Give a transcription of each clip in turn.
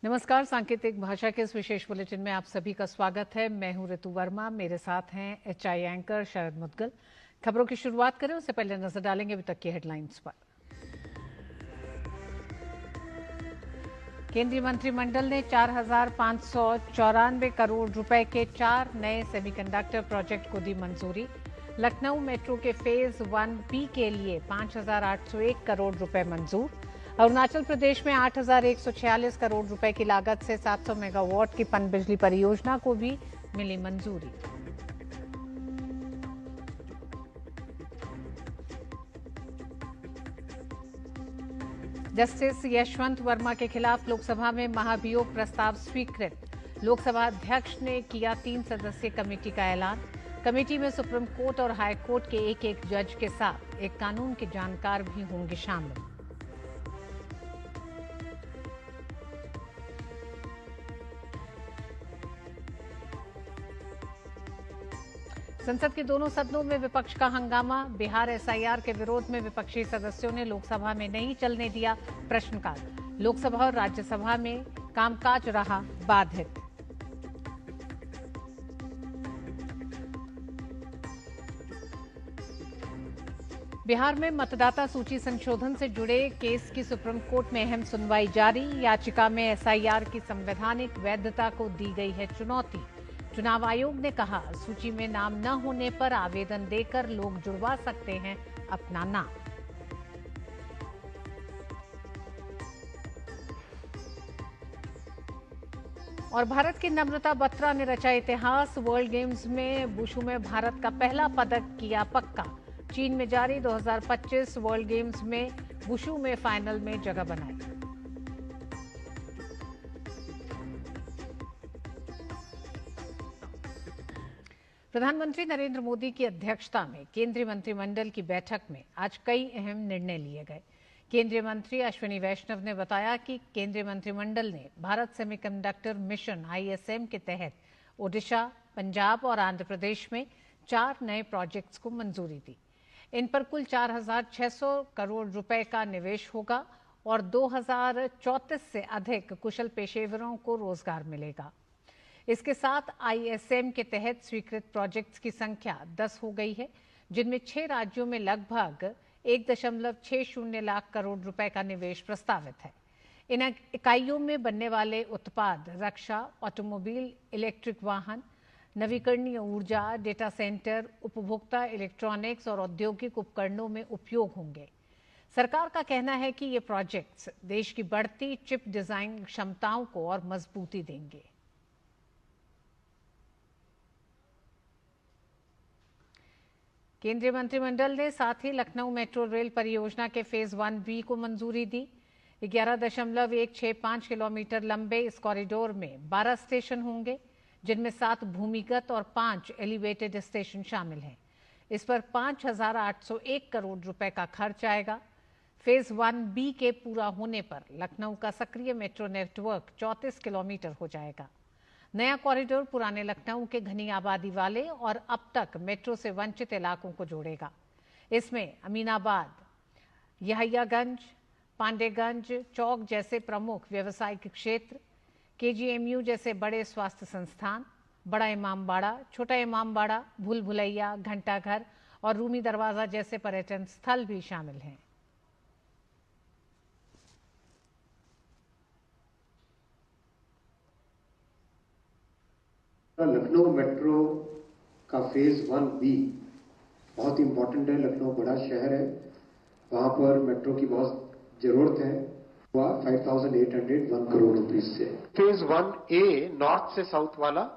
नमस्कार। सांकेतिक भाषा के इस विशेष बुलेटिन में आप सभी का स्वागत है। मैं हूं ऋतु वर्मा, मेरे साथ हैं एचआई एंकर शरद मुद्गल। खबरों की शुरुआत करें उससे पहले नजर डालेंगे अभी तक की हेडलाइंस पर। केंद्रीय मंत्रिमंडल ने 4,594 करोड़ रुपए के 4 नए सेमीकंडक्टर प्रोजेक्ट को दी मंजूरी। लखनऊ मेट्रो के फेज 1B के लिए 5,801 करोड़ रुपए मंजूर। अरुणाचल प्रदेश में 8,146 करोड़ रुपए की लागत से 700 मेगावाट की पनबिजली परियोजना को भी मिली मंजूरी। जस्टिस यशवंत वर्मा के खिलाफ लोकसभा में महाभियोग प्रस्ताव स्वीकृत। लोकसभा अध्यक्ष ने किया 3 सदस्यीय कमेटी का ऐलान। कमेटी में सुप्रीम कोर्ट और हाई कोर्ट के एक जज के साथ एक कानून के जानकार भी होंगे शामिल। संसद के दोनों सदनों में विपक्ष का हंगामा। बिहार एसआईआर के विरोध में विपक्षी सदस्यों ने लोकसभा में नहीं चलने दिया प्रश्नकाल। लोकसभा और राज्यसभा में कामकाज रहा बाधित। बिहार में मतदाता सूची संशोधन से जुड़े केस की सुप्रीम कोर्ट में अहम सुनवाई जारी। याचिका में एसआईआर की संवैधानिक वैधता को दी गई है चुनौती। चुनाव आयोग ने कहा, सूची में नाम न होने पर आवेदन देकर लोग जुड़वा सकते हैं अपना नाम। और भारत की नम्रता बत्रा ने रचा इतिहास। वर्ल्ड गेम्स में वुशु में भारत का पहला पदक किया पक्का। चीन में जारी 2025 वर्ल्ड गेम्स में वुशु में फाइनल में जगह बनाई। प्रधानमंत्री नरेंद्र मोदी की अध्यक्षता में केंद्रीय मंत्रिमंडल की बैठक में आज कई अहम निर्णय लिए गए। केंद्रीय मंत्री अश्विनी वैष्णव ने बताया कि केंद्रीय मंत्रिमंडल ने भारत सेमीकंडक्टर मिशन ISM के तहत ओडिशा, पंजाब और आंध्र प्रदेश में 4 नए प्रोजेक्ट्स को मंजूरी दी। इन पर कुल 4,600 करोड़ रुपए का निवेश होगा और 2,034 से अधिक कुशल पेशेवरों को रोजगार मिलेगा। इसके साथ ISM के तहत स्वीकृत प्रोजेक्ट्स की संख्या 10 हो गई है, जिनमें 6 राज्यों में लगभग 1.60 लाख करोड़ रुपए का निवेश प्रस्तावित है। इन इकाइयों में बनने वाले उत्पाद रक्षा, ऑटोमोबाइल, इलेक्ट्रिक वाहन, नवीकरणीय ऊर्जा, डेटा सेंटर, उपभोक्ता इलेक्ट्रॉनिक्स और औद्योगिक उपकरणों में उपयोग होंगे। सरकार का कहना है कि ये प्रोजेक्ट्स देश की बढ़ती चिप डिजाइन क्षमताओं को और मजबूती देंगे। केंद्रीय मंत्रिमंडल ने साथ ही लखनऊ मेट्रो रेल परियोजना के फेज 1B को मंजूरी दी। 11.165 किलोमीटर लंबे इस कॉरिडोर में 12 स्टेशन होंगे, जिनमें 7 भूमिगत और 5 एलिवेटेड स्टेशन शामिल हैं। इस पर 5,801 करोड़ रुपए का खर्च आएगा। फेज 1B के पूरा होने पर लखनऊ का सक्रिय मेट्रो नेटवर्क 34 किलोमीटर हो जाएगा। नया कॉरिडोर पुराने लखनऊ के घनी आबादी वाले और अब तक मेट्रो से वंचित इलाकों को जोड़ेगा। इसमें अमीनाबाद, यहियागंज, पांडेगंज चौक जैसे प्रमुख व्यावसायिक क्षेत्र, KGMU जैसे बड़े स्वास्थ्य संस्थान, बड़ा इमामबाड़ा, छोटा इमामबाड़ा, भूल भुलैया, घंटाघर और रूमी दरवाजा जैसे पर्यटन स्थल भी शामिल हैं। लखनऊ मेट्रो का फेज 1B बहुत इंपॉर्टेंट है। लखनऊ बड़ा शहर है, वहां पर मेट्रो की बहुत जरूरत है। हुआ 5,801 करोड़ रुपीस से। फेज 1A नॉर्थ से साउथ वाला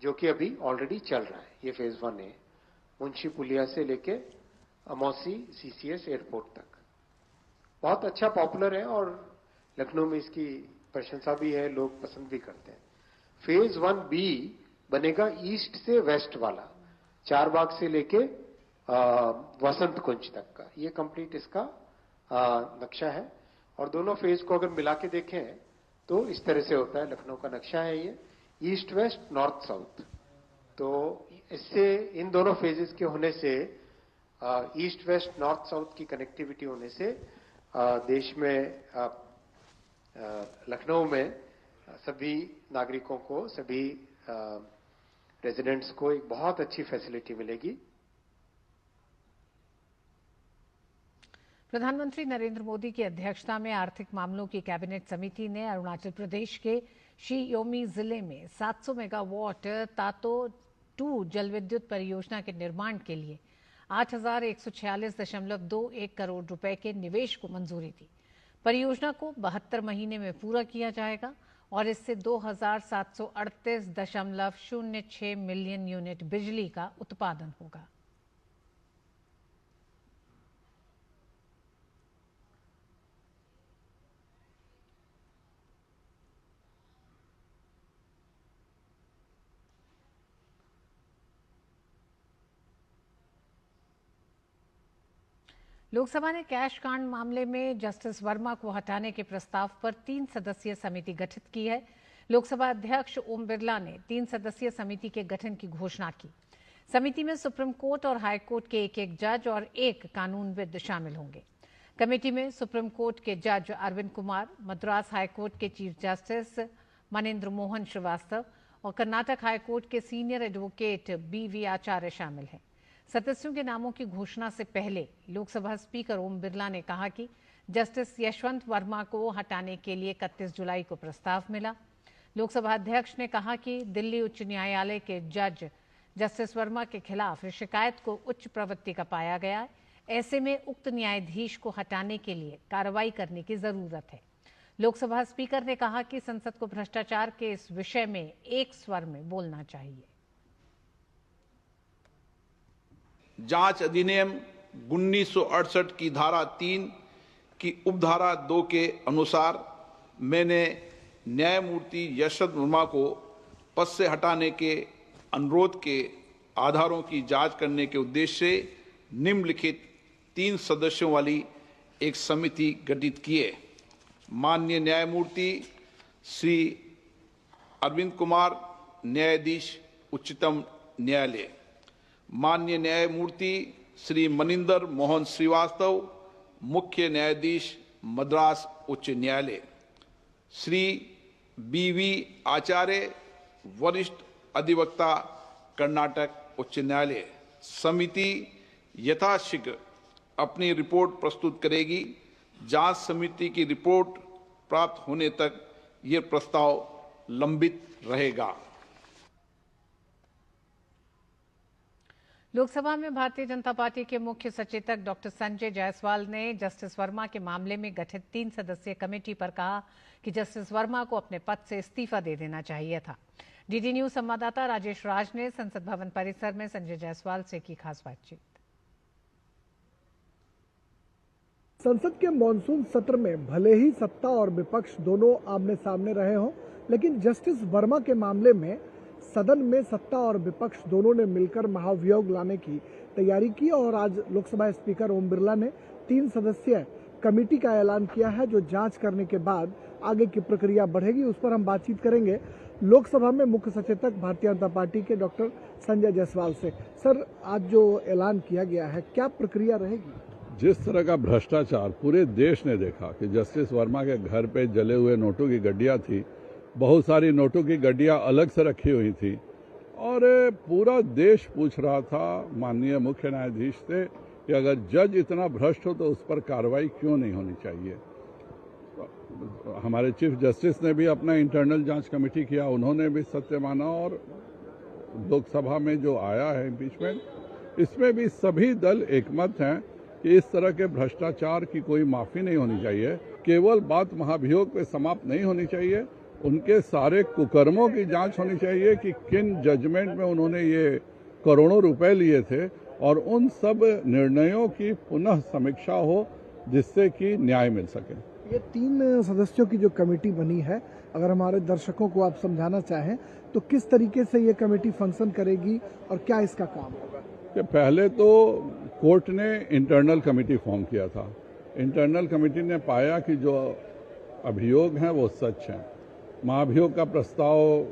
जो कि अभी ऑलरेडी चल रहा है, ये फेज 1A मुंशी पुलिया से लेके अमौसी CCS एयरपोर्ट तक बहुत अच्छा पॉपुलर है और लखनऊ में इसकी प्रशंसा भी है, लोग पसंद भी करते हैं। फेज 1B बनेगा ईस्ट से वेस्ट वाला, चारबाग से लेके वसंत कुंज तक का, ये कंप्लीट इसका नक्शा है। और दोनों फेज को अगर मिला के देखें तो इस तरह से होता है, लखनऊ का नक्शा है ये, ईस्ट वेस्ट नॉर्थ साउथ। तो इससे इन दोनों फेजेस के होने से ईस्ट वेस्ट नॉर्थ साउथ की कनेक्टिविटी होने से देश में लखनऊ में सभी नागरिकों को, सभी रेजिडेंट्स को एक बहुत अच्छी फैसिलिटी मिलेगी। प्रधानमंत्री नरेंद्र मोदी की अध्यक्षता में आर्थिक मामलों की कैबिनेट समिति ने अरुणाचल प्रदेश के शी योमी जिले में 700 मेगावाट तातो 2 जलविद्युत परियोजना के निर्माण के लिए 8,146.21 करोड़ रुपए के निवेश को मंजूरी दी। परियोजना को 72 महीने में पूरा किया जाएगा और इससे 2,738.06 मिलियन यूनिट बिजली का उत्पादन होगा। लोकसभा ने कैश कांड मामले में जस्टिस वर्मा को हटाने के प्रस्ताव पर 3 सदस्यीय समिति गठित की है। लोकसभा अध्यक्ष ओम बिरला ने 3 सदस्यीय समिति के गठन की घोषणा की। समिति में सुप्रीम कोर्ट और हाई कोर्ट के एक जज और 1 कानूनविद शामिल होंगे। कमेटी में सुप्रीम कोर्ट के जज अरविंद कुमार, मद्रास हाई कोर्ट के चीफ जस्टिस मनेन्द्र मोहन श्रीवास्तव और कर्नाटक हाई कोर्ट के सीनियर एडवोकेट BV आचार्य शामिल हैं। सदस्यों के नामों की घोषणा से पहले लोकसभा स्पीकर ओम बिरला ने कहा कि जस्टिस यशवंत वर्मा को हटाने के लिए 31 जुलाई को प्रस्ताव मिला। लोकसभा अध्यक्ष ने कहा कि दिल्ली उच्च न्यायालय के जज जस्टिस वर्मा के खिलाफ शिकायत को उच्च प्रवृत्ति का पाया गया है। ऐसे में उक्त न्यायाधीश को हटाने के लिए कार्रवाई करने की जरूरत है। लोकसभा स्पीकर ने कहा कि संसद को भ्रष्टाचार के इस विषय में एक स्वर में बोलना चाहिए। जांच अधिनियम 1968 की धारा 3 की उपधारा 2 के अनुसार मैंने न्यायमूर्ति यशवंत वर्मा को पद से हटाने के अनुरोध के आधारों की जांच करने के उद्देश्य से निम्नलिखित 3 सदस्यों वाली एक समिति गठित की है। माननीय न्यायमूर्ति श्री अरविंद कुमार, न्यायाधीश उच्चतम न्यायालय, माननीय न्यायमूर्ति श्री मनिंदर मोहन श्रीवास्तव, मुख्य न्यायाधीश मद्रास उच्च न्यायालय, श्री BV आचार्य, वरिष्ठ अधिवक्ता कर्नाटक उच्च न्यायालय। समिति यथाशीघ्र अपनी रिपोर्ट प्रस्तुत करेगी। जांच समिति की रिपोर्ट प्राप्त होने तक यह प्रस्ताव लंबित रहेगा। लोकसभा में भारतीय जनता पार्टी के मुख्य सचेतक डॉक्टर संजय जायसवाल ने जस्टिस वर्मा के मामले में गठित 3 सदस्यीय कमेटी पर कहा कि जस्टिस वर्मा को अपने पद से इस्तीफा दे देना चाहिए था। DD न्यूज संवाददाता राजेश राज ने संसद भवन परिसर में संजय जायसवाल से की खास बातचीत। संसद के मॉनसून सत्र में भले ही सत्ता और विपक्ष दोनों आमने सामने रहे हों, लेकिन जस्टिस वर्मा के मामले में सदन में सत्ता और विपक्ष दोनों ने मिलकर महाभियोग लाने की तैयारी की और आज लोकसभा स्पीकर ओम बिरला ने 3 सदस्यीय कमेटी का ऐलान किया है, जो जांच करने के बाद आगे की प्रक्रिया बढ़ेगी। उस पर हम बातचीत करेंगे लोकसभा में मुख्य सचेतक भारतीय जनता पार्टी के डॉक्टर संजय जायसवाल से। सर, आज जो ऐलान किया गया है, क्या प्रक्रिया रहेगी? जिस तरह का भ्रष्टाचार पूरे देश ने देखा कि जस्टिस वर्मा के घर पे जले हुए नोटों की गड्डियां थी, बहुत सारी नोटों की गड्डियां अलग से रखी हुई थी और पूरा देश पूछ रहा था माननीय मुख्य न्यायाधीश से कि अगर जज इतना भ्रष्ट हो तो उस पर कार्रवाई क्यों नहीं होनी चाहिए। तो हमारे चीफ जस्टिस ने भी अपना इंटरनल जांच कमेटी किया, उन्होंने भी सत्य माना और लोकसभा में जो आया है इम्पीचमेंट, इसमें भी सभी दल एकमत हैं कि इस तरह के भ्रष्टाचार की कोई माफी नहीं होनी चाहिए। केवल बात महाभियोग पे समाप्त नहीं होनी चाहिए, उनके सारे कुकर्मों की जांच होनी चाहिए कि किन जजमेंट में उन्होंने ये करोड़ों रुपए लिए थे और उन सब निर्णयों की पुनः समीक्षा हो जिससे कि न्याय मिल सके। ये 3 सदस्यों की जो कमेटी बनी है, अगर हमारे दर्शकों को आप समझाना चाहें तो किस तरीके से ये कमेटी फंक्शन करेगी और क्या इसका काम होगा? पहले तो कोर्ट ने इंटरनल कमेटी फॉर्म किया था। इंटरनल कमेटी ने पाया कि जो अभियोग हैं वो सच हैं। महाभियोग का प्रस्ताव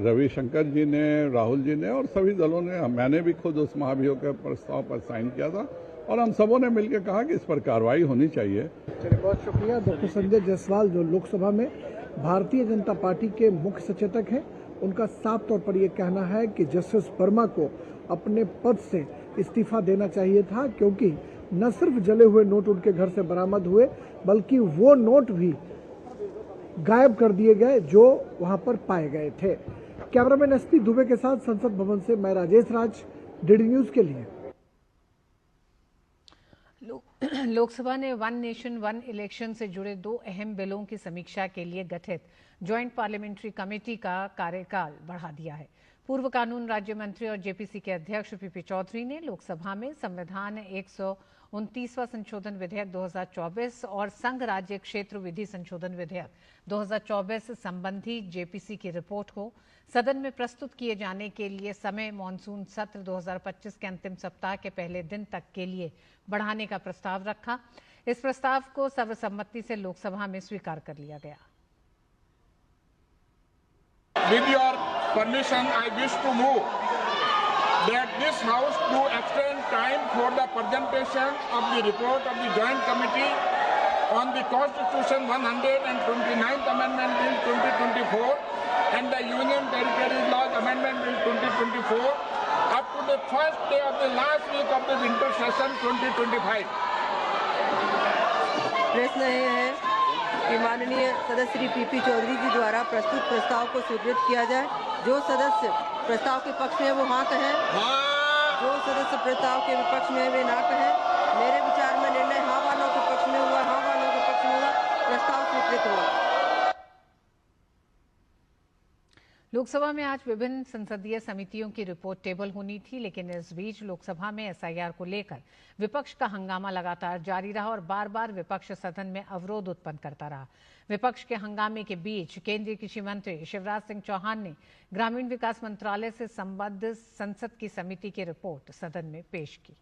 रविशंकर जी ने, राहुल जी ने और सभी दलों ने, मैंने भी खुद उस महाभियोग के प्रस्ताव पर साइन किया था और हम सबों ने मिलकर कहा कि इस पर कार्रवाई होनी चाहिए। चलिए, बहुत शुक्रिया। डॉक्टर संजय जायसवाल जो लोकसभा में भारतीय जनता पार्टी के मुख्य सचेतक हैं, उनका साफ तौर पर यह कहना है कि जस्टिस वर्मा को अपने पद से इस्तीफा देना चाहिए था, क्योंकि न सिर्फ जले हुए नोट उनके घर से बरामद हुए, बल्कि वो नोट भी गायब कर दिए गए जो वहां पर पाए गए थे। कैमरामैन एसपी दुबे के साथ संसद भवन से मैं राजेश राज, डीडी न्यूज के लिए। लोकसभा ने वन नेशन वन इलेक्शन से जुड़े 2 अहम बिलों की समीक्षा के लिए गठित ज्वाइंट पार्लियामेंट्री कमेटी का कार्यकाल बढ़ा दिया है। पूर्व कानून राज्य मंत्री और जेपीसी के अध्यक्ष पीपी चौधरी ने लोकसभा में संविधान 129वां संशोधन विधेयक 2024 और संघ राज्य क्षेत्र विधि संशोधन विधेयक 2024 संबंधी जेपीसी की रिपोर्ट को सदन में प्रस्तुत किए जाने के लिए समय मॉनसून सत्र 2025 के अंतिम सप्ताह के पहले दिन तक के लिए बढ़ाने का प्रस्ताव रखा। इस प्रस्ताव को सर्वसम्मति से लोकसभा में स्वीकार कर लिया गया। With your permission, I wish to move that this House to extend time for the presentation of the report of the Joint Committee on the Constitution 129th Amendment Bill 2024 and the Union Territories Laws Amendment Bill 2024 up to the first day of the last week of the winter session 2025. प्रश्न है कि माननीय सदस्य Shri PP Chaudhary जी द्वारा प्रस्तुत प्रस्ताव को स्वीकृत किया जाए। जो सदस्य प्रस्ताव के पक्ष में वो हाँ कहें, जो सदस्य प्रस्ताव के विपक्ष में वे ना कहें। मेरे विचार में निर्णय हाँ वालों के पक्ष में हुआ, हाँ वालों के पक्ष में हुआ, प्रस्ताव स्वीकृत हुआ। लोकसभा में आज विभिन्न संसदीय समितियों की रिपोर्ट टेबल होनी थी, लेकिन इस बीच लोकसभा में एसआईआर को लेकर विपक्ष का हंगामा लगातार जारी रहा और बार बार विपक्ष सदन में अवरोध उत्पन्न करता रहा। विपक्ष के हंगामे के बीच केंद्रीय कृषि मंत्री शिवराज सिंह चौहान ने ग्रामीण विकास मंत्रालय से संबद्ध संसद की समिति की रिपोर्ट सदन में पेश की।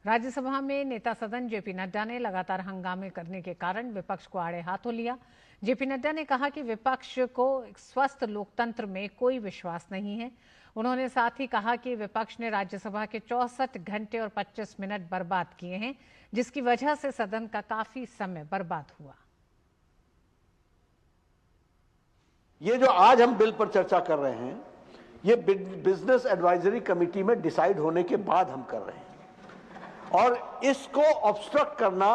राज्यसभा में नेता सदन जेपी नड्डा ने लगातार हंगामे करने के कारण विपक्ष को आड़े हाथों लिया। जेपी नड्डा ने कहा कि विपक्ष को स्वस्थ लोकतंत्र में कोई विश्वास नहीं है। उन्होंने साथ ही कहा कि विपक्ष ने राज्यसभा के 64 घंटे और 25 मिनट बर्बाद किए हैं, जिसकी वजह से सदन का काफी समय बर्बाद हुआ। ये जो आज हम बिल पर चर्चा कर रहे हैं, ये बिजनेस एडवाइजरी कमेटी में डिसाइड होने के बाद हम कर रहे हैं, और इसको ऑब्स्ट्रक्ट करना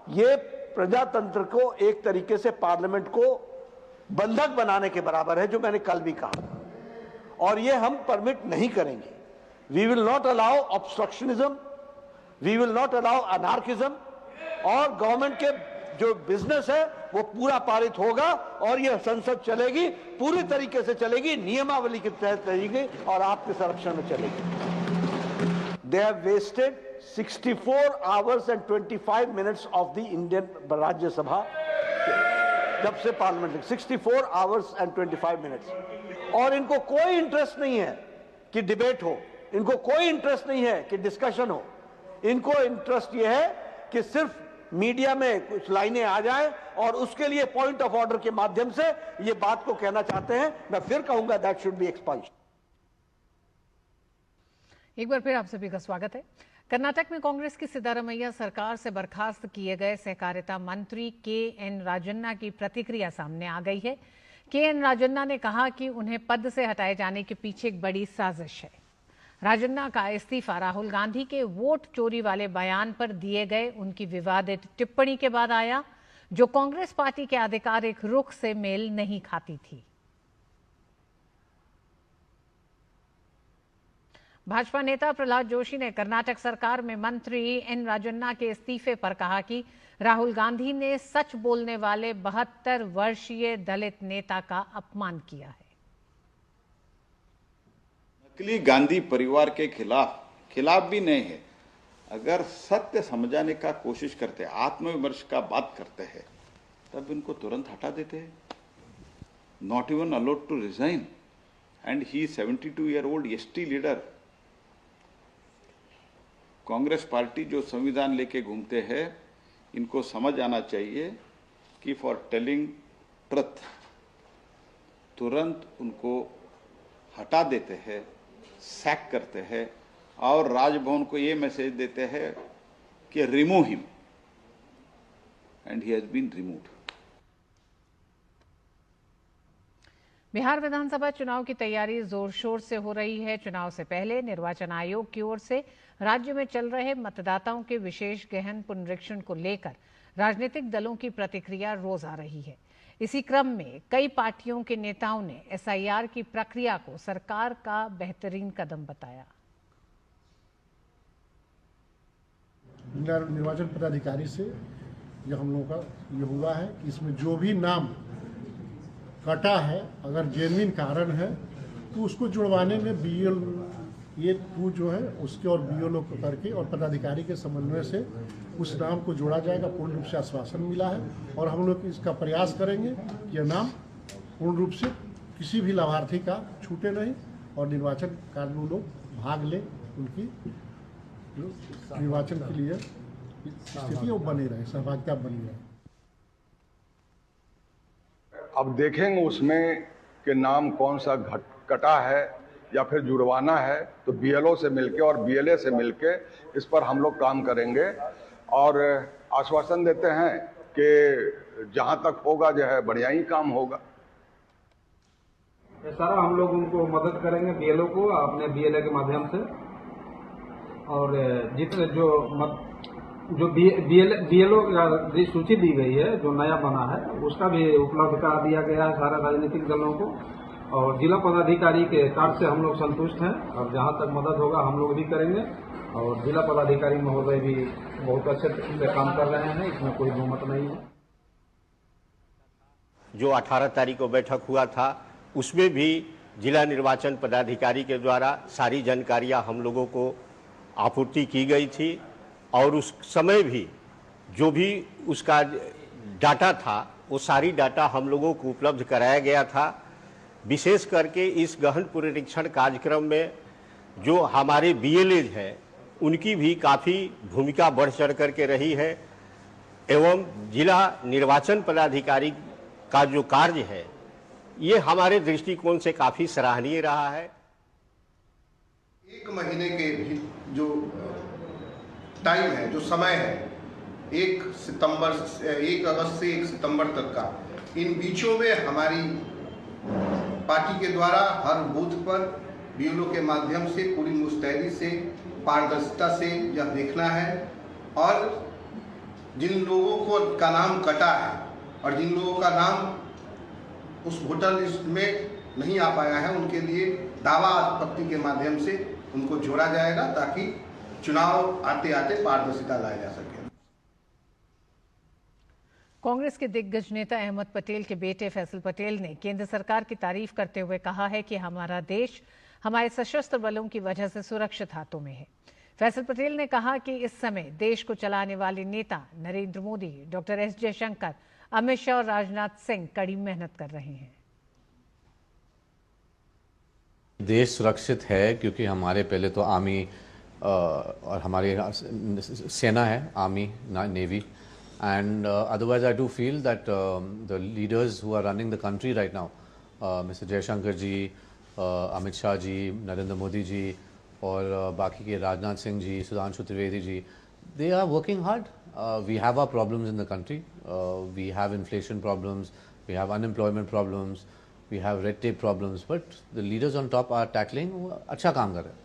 ये प्रजातंत्र को एक तरीके से पार्लियामेंट को बंधक बनाने के बराबर है, जो मैंने कल भी कहा, और ये हम परमिट नहीं करेंगे। We will not allow obstructionism, we will not allow anarchism, और गवर्नमेंट के जो बिजनेस है वो पूरा पारित होगा और ये संसद चलेगी, पूरी तरीके से चलेगी, नियमावली के तहत चलेगी और आपके संरक्षण में चलेगी। They have wasted 64 hours and 25 minutes of the Indian Rajya Sabha, जब से पार्लियामेंट 64 hours and 25 minutes, और इनको कोई इंटरेस्ट नहीं है कि डिबेट हो, इनको कोई इंटरेस्ट नहीं है कि डिस्कशन हो, इनको इंटरेस्ट ये है कि सिर्फ मीडिया में कुछ लाइनें आ जाए और उसके लिए पॉइंट ऑफ ऑर्डर के माध्यम से ये बात को कहना चाहते हैं। मैं फिर कहूंगा दैट शुड बी एक्सपल्स्ड। एक बार फिर आप सभी का स्वागत है। कर्नाटक में कांग्रेस की सिद्धारमैया सरकार से बर्खास्त किए गए सहकारिता मंत्री के.एन. राजन्ना की प्रतिक्रिया सामने आ गई है। के.एन. राजन्ना ने कहा कि उन्हें पद से हटाए जाने के पीछे एक बड़ी साजिश है। राजन्ना का इस्तीफा राहुल गांधी के वोट चोरी वाले बयान पर दिए गए उनकी विवादित टिप्पणी के बाद आया, जो कांग्रेस पार्टी के आधिकारिक रुख से मेल नहीं खाती थी। भाजपा नेता प्रहलाद जोशी ने कर्नाटक सरकार में मंत्री एन राजन्ना के इस्तीफे पर कहा कि राहुल गांधी ने सच बोलने वाले 72 वर्षीय दलित नेता का अपमान किया है। नकली गांधी परिवार के खिलाफ भी नहीं है। अगर सत्य समझाने का कोशिश करते हैं, आत्मविमर्श का बात करते हैं, तब इनको तुरंत हटा देते हैं। Not even allowed to resign, and he 72-year-old ST leader. Congress party जो संविधान लेके घूमते हैं, इनको समझ आना चाहिए कि फॉर टेलिंग ट्रुथ तुरंत उनको हटा देते हैं, सैक करते हैं और राजभवन को ये मैसेज देते हैं कि remove him, and he has been removed. Bihar विधानसभा चुनाव की तैयारी जोर शोर से हो रही है। चुनाव से पहले निर्वाचन आयोग की ओर से राज्य में चल रहे मतदाताओं के विशेष गहन पुनरीक्षण को लेकर राजनीतिक दलों की प्रतिक्रिया रोज आ रही है। इसी क्रम में कई पार्टियों के नेताओं ने एसआईआर की प्रक्रिया को सरकार का बेहतरीन कदम बताया। निर्वाचन पदाधिकारी से जो हम लोगों का ये हुआ है कि इसमें जो भी नाम कटा है, अगर जेन्युइन कारण है तो उसको जुड़वाने में बीएल ये 2 जो है उसके और बीएलओ को करके और पदाधिकारी के समन्वय से उस नाम को जोड़ा जाएगा। पूर्ण रूप से आश्वासन मिला है और हम लोग इसका प्रयास करेंगे कि यह नाम पूर्ण रूप से किसी भी लाभार्थी का छूटे नहीं और निर्वाचन कार्य में लोग भाग ले, उनकी जो निर्वाचन के लिए स्थिति वो बनी रहे, सहभागिता बनी रहे। अब देखेंगे उसमें कि नाम कौन सा कटा है या फिर जुड़वाना है, तो बीएलओ से मिलके और बीएलए से मिलके इस पर हम लोग काम करेंगे और आश्वासन देते हैं कि जहां तक होगा जो है बढ़िया ही काम होगा। सारा हम लोग उनको मदद करेंगे, बीएलओ को अपने बीएलए के माध्यम से, और जितने जो बीएलओ सूची दी गई है जो नया बना है उसका भी उपलब्ध करा दिया गया है सारे राजनीतिक दलों को, और जिला पदाधिकारी के कार्य से हम लोग संतुष्ट हैं और जहां तक मदद होगा हम लोग भी करेंगे, और जिला पदाधिकारी महोदय भी बहुत अच्छे से काम कर रहे हैं, इसमें कोई बहुमत नहीं है। जो 18 तारीख को बैठक हुआ था उसमें भी जिला निर्वाचन पदाधिकारी के द्वारा सारी जानकारियां हम लोगों को आपूर्ति की गई थी और उस समय भी जो भी उसका डाटा था वो सारी डाटा हम लोगों को उपलब्ध कराया गया था। विशेष करके इस गहन पुनरीक्षण कार्यक्रम में जो हमारे बीएलएज है उनकी भी काफ़ी भूमिका बढ़ चढ़ करके रही है, एवं जिला निर्वाचन पदाधिकारी का जो कार्य है ये हमारे दृष्टिकोण से काफ़ी सराहनीय रहा है। 1 महीने के जो टाइम है, जो समय है, 1 अगस्त से 1 सितंबर तक का, इन बीचों में हमारी पार्टी के द्वारा हर बूथ पर बीएलओ के माध्यम से पूरी मुस्तैदी से, पारदर्शिता से यह देखना है और जिन लोगों को का नाम कटा है और जिन लोगों का नाम उस वोटर लिस्ट में नहीं आ पाया है उनके लिए दावा आपत्ति के माध्यम से उनको जोड़ा जाएगा ताकि चुनाव आते आते पारदर्शिता लाया जा सके। कांग्रेस के दिग्गज नेता अहमद पटेल के बेटे फैसल पटेल ने केंद्र सरकार की तारीफ करते हुए कहा है कि हमारा देश हमारे सशस्त्र बलों की वजह से सुरक्षित हाथों में है। फैसल पटेल ने कहा कि इस समय देश को चलाने वाले नेता नरेंद्र मोदी, डॉक्टर एस जयशंकर, अमित शाह और राजनाथ सिंह कड़ी मेहनत कर रहे हैं। देश सुरक्षित है क्योंकि हमारे पहले तो आर्मी और हमारी सेना है, army, navy, and otherwise I do feel that the leaders who are running the country right now, Mr. Jaishankar ji, Amit Shah ji, Narendra Modi ji और बाकी के Rajnath Singh ji, Sudhanshu Trivedi ji, they are working hard. We have our problems in the country. We have inflation problems, we have unemployment problems, we have red tape problems, but the leaders on top are tackling, अच्छा काम कर रहे हैं।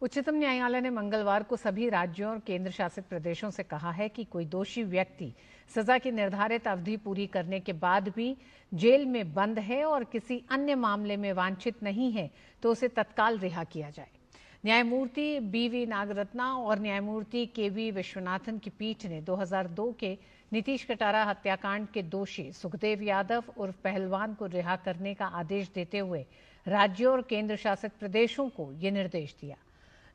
उच्चतम न्यायालय ने मंगलवार को सभी राज्यों और केंद्र शासित प्रदेशों से कहा है कि कोई दोषी व्यक्ति सजा की निर्धारित अवधि पूरी करने के बाद भी जेल में बंद है और किसी अन्य मामले में वांछित नहीं है तो उसे तत्काल रिहा किया जाए। न्यायमूर्ति बीवी नागरत्ना और न्यायमूर्ति केवी विश्वनाथन की पीठ ने 2002 के नीतीश कटारा हत्याकांड के दोषी सुखदेव यादव उर्फ पहलवान को रिहा करने का आदेश देते हुए राज्यों और केंद्र शासित प्रदेशों को ये निर्देश दिया।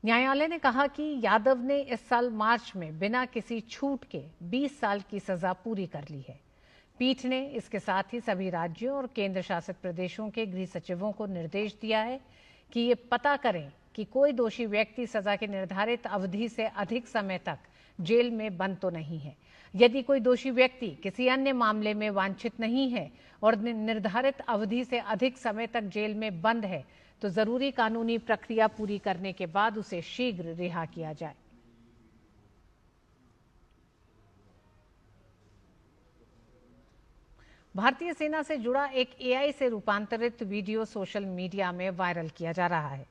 न्यायालय ने कहा कि यादव ने इस साल मार्च में बिना किसी छूट के 20 साल की सजा पूरी कर ली है। पीठ ने इसके साथ ही सभी राज्यों और केंद्र शासित प्रदेशों के गृह सचिवों को निर्देश दिया है कि ये पता करें कि कोई दोषी व्यक्ति सजा की निर्धारित अवधि से अधिक समय तक जेल में बंद तो नहीं है। यदि कोई दोषी व्यक्ति किसी अन्य मामले में वांछित नहीं है और निर्धारित अवधि से अधिक समय तक जेल में बंद है तो जरूरी कानूनी प्रक्रिया पूरी करने के बाद उसे शीघ्र रिहा किया जाए। भारतीय सेना से जुड़ा एक एआई से रूपांतरित वीडियो सोशल मीडिया में वायरल किया जा रहा है।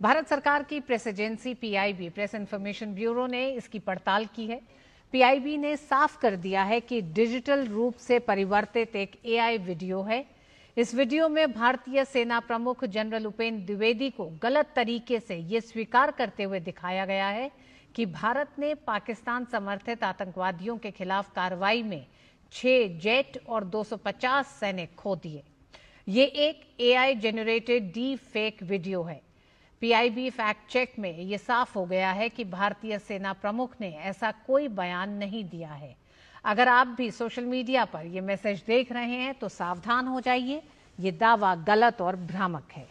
भारत सरकार की press agency PIB, press information bureau ने इसकी पड़ताल की है। पीआईबी ने साफ कर दिया है कि डिजिटल रूप से परिवर्तित एक एआई वीडियो है। इस वीडियो में भारतीय सेना प्रमुख जनरल उपेंद्र द्विवेदी को गलत तरीके से ये स्वीकार करते हुए दिखाया गया है कि भारत ने पाकिस्तान समर्थित आतंकवादियों के खिलाफ कार्रवाई में 6 जेट और 250 सैनिक खो दिए। ये एक AI generated D fake video है। पीआईबी फैक्ट चेक में ये साफ हो गया है कि भारतीय सेना प्रमुख ने ऐसा कोई बयान नहीं दिया है। अगर आप भी सोशल मीडिया पर ये मैसेज देख रहे हैं तो सावधान हो जाइए, ये दावा गलत और भ्रामक है।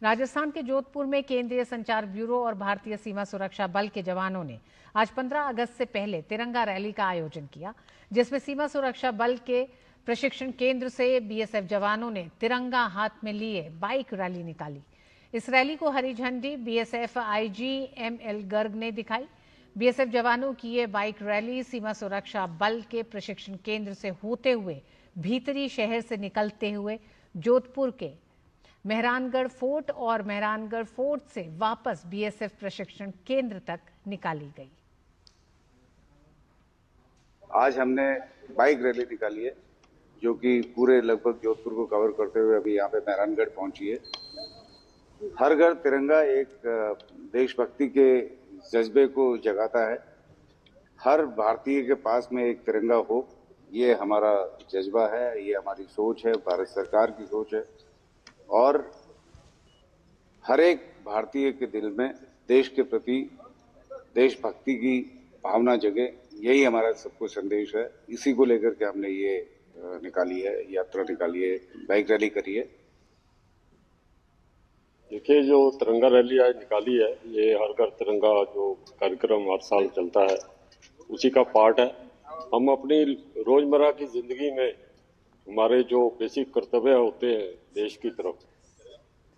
राजस्थान के जोधपुर में केंद्रीय संचार ब्यूरो और भारतीय सीमा सुरक्षा बल के जवानों ने आज 15 अगस्त से पहले तिरंगा रैली का आयोजन किया, जिसमें सीमा सुरक्षा बल के प्रशिक्षण केंद्र से बीएसएफ जवानों ने तिरंगा हाथ में लिए बाइक रैली निकाली। इस रैली को हरी झंडी बीएसएफ आईजी एमएल गर्ग ने दिखाई। बीएसएफ जवानों की ये बाइक रैली सीमा सुरक्षा बल के प्रशिक्षण केंद्र से होते हुए भीतरी शहर से निकलते हुए जोधपुर के मेहरानगढ़ फोर्ट और मेहरानगढ़ फोर्ट से वापस बीएसएफ प्रशिक्षण केंद्र तक निकाली गई। आज हमने बाइक रैली निकाली है जो कि पूरे लगभग जोधपुर को कवर करते हुए अभी यहाँ पे मेहरानगढ़ पहुंची है। हर घर तिरंगा एक देशभक्ति के जज्बे को जगाता है। हर भारतीय के पास में एक तिरंगा हो, ये हमारा जज्बा है, ये हमारी सोच है, भारत सरकार की सोच है और हर एक भारतीय के दिल में देश के प्रति देशभक्ति की भावना जगे, यही हमारा सबको संदेश है। इसी को लेकर के हमने ये निकाली है, यात्रा निकाली है, बाइक रैली करी है। देखिए, जो तिरंगा रैली आज निकाली है, ये हर घर तिरंगा जो कार्यक्रम हर साल चलता है उसी का पार्ट है। हम अपनी रोजमर्रा की जिंदगी में हमारे जो बेसिक कर्तव्य होते हैं देश की तरफ,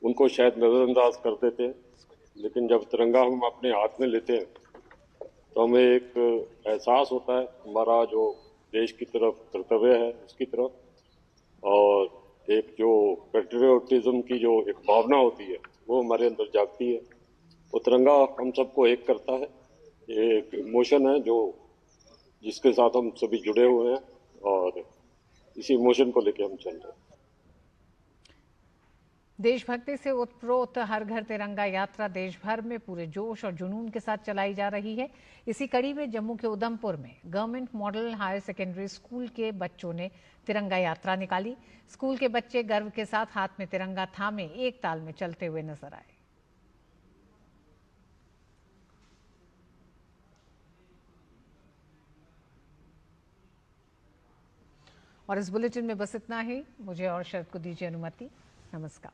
उनको शायद नजरअंदाज कर देते हैं, लेकिन जब तिरंगा हम अपने हाथ में लेते हैं तो हमें एक एहसास होता है हमारा जो देश की तरफ कर्तव्य है उसकी तरफ, और एक जो पेट्रियोटिज्म की जो एक भावना होती है वो हमारे अंदर जागती है। वो तिरंगा हम सबको एक करता है, ये एक इमोशन है जो जिसके साथ हम सभी जुड़े हुए हैं और इसी इमोशन को लेके हम चल रहे हैं। देशभक्ति से ओतप्रोत हर घर तिरंगा यात्रा देश भर में पूरे जोश और जुनून के साथ चलाई जा रही है। इसी कड़ी में जम्मू के उधमपुर में government model higher secondary school के बच्चों ने तिरंगा यात्रा निकाली। स्कूल के बच्चे गर्व के साथ हाथ में तिरंगा थामे एक ताल में चलते हुए नजर आए। और इस बुलेटिन में बस इतना ही। मुझे और शरद को दीजिए अनुमति। नमस्कार।